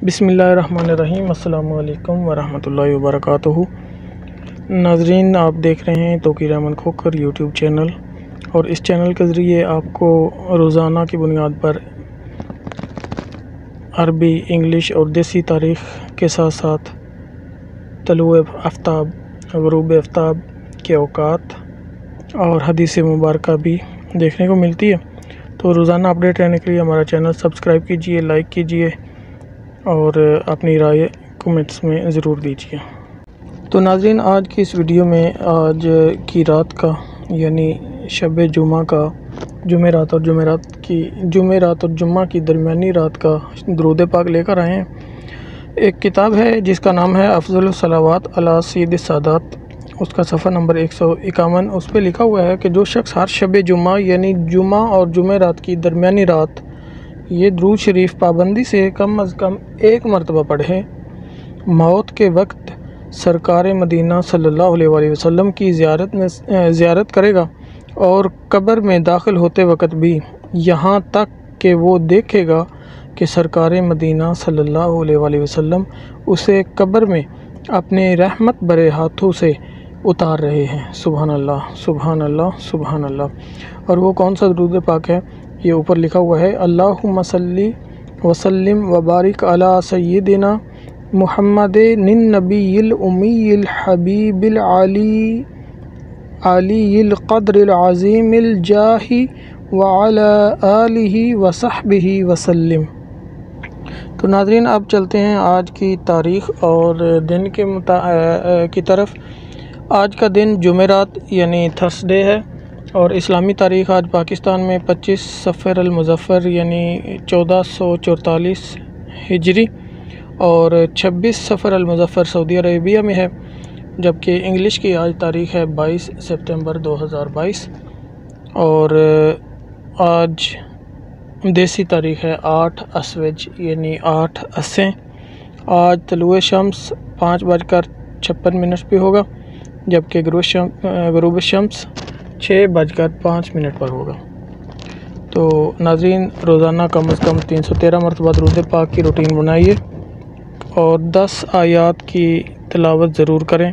بسم اللہ الرحمن الرحیم۔ السلام علیکم ورحمۃ اللہ وبرکاتہ۔ ناظرین، آپ دیکھ رہے ہیں توقیر احمد کھوکھر یوٹیوب چینل، اور اس چینل کے ذریعے آپ کو روزانہ کی بنیاد پر عربی، انگلش اور دیسی تاریخ کے ساتھ ساتھ طلوع آفتاب، غروب آفتاب کے اوقات اور حدیث مبارکہ بھی دیکھنے کو ملتی ہے۔ تو روزانہ اپڈیٹ رہنے کے لیے ہمارا چینل سبسکرائب کیجئے، لائک کیجئے اور اپنی رائے کمنٹس میں ضرور دیجیے۔ تو ناظرین، آج کی اس ویڈیو میں آج کی رات کا یعنی شب جمعہ کا جمعرات اور جمعہ کی درمیانی رات کا درود پاک لے کر آئے ہیں۔ ایک کتاب ہے جس کا نام ہے افضل الصلوات علی سید السادات، اس کا صفحہ نمبر 151۔ اس پہ لکھا ہوا ہے کہ جو شخص ہر شب جمعہ یعنی جمعہ اور جمعرات کی درمیانی رات یہ درود شریف پابندی سے کم از کم ایک مرتبہ پڑھے، موت کے وقت سرکار مدینہ صلی اللہ علیہ وآلہ وسلم کی زیارت کرے گا، اور قبر میں داخل ہوتے وقت بھی یہاں تک کہ وہ دیکھے گا کہ سرکار مدینہ صلی اللہ علیہ وآلہ وسلم اسے قبر میں اپنے رحمت بھرے ہاتھوں سے اتار رہے ہیں۔ سبحان اللہ، سبحان اللہ، سبحان اللہ۔ اور وہ کون سا درود پاک ہے؟ یہ اوپر لکھا ہوا ہے: اللہم صلی وسلم وبارک علی سیدنا محمد النبی الامی الحبیب العلی القدر العظیم الجاہ وعلی آلہ وصحبہ وسلم۔ تو ناظرین، اب چلتے ہیں آج کی تاریخ اور دن کی طرف۔ آج کا دن جمعرات یعنی تھرسڈے ہے، اور اسلامی تاریخ آج پاکستان میں 25 صفر المظفر یعنی 1444 ہجری اور 26 صفر المظفر سعودی عربیہ میں ہے، جبکہ انگلش کی آج تاریخ ہے 22 سپتمبر 2022، اور آج دیسی تاریخ ہے 8 اسوج یعنی 8 اسیں۔ آج طلوع شمس 5:56 پہ ہوگا، جبکہ غروب شمس 6:05 پر ہوگا۔ تو ناظرین، روزانہ کم از کم 313 مرتبہ درود پاک کی روٹین بنائیے اور 10 آیات کی تلاوت ضرور کریں،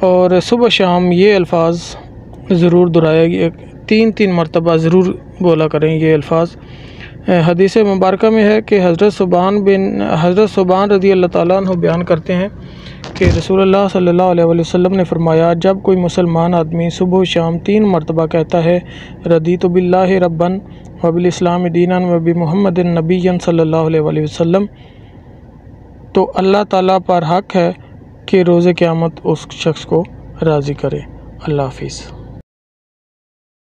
اور صبح شام یہ الفاظ ضرور دہرائے، 3 مرتبہ ضرور بولا کریں یہ الفاظ۔ حدیث مبارکہ میں ہے کہ حضرت ثوبان رضی اللہ تعالیٰ عنہ بیان کرتے ہیں کہ رسول اللہ صلی اللہ علیہ وسلم نے فرمایا، جب کوئی مسلمان آدمی صبح و شام 3 مرتبہ کہتا ہے رضیت باللہ ربا وبالاسلام دینا وبمحمد نبی صلی اللہ علیہ وسلم، تو اللہ تعالیٰ پر حق ہے کہ روز قیامت اس شخص کو راضی کرے۔ اللہ حافظ۔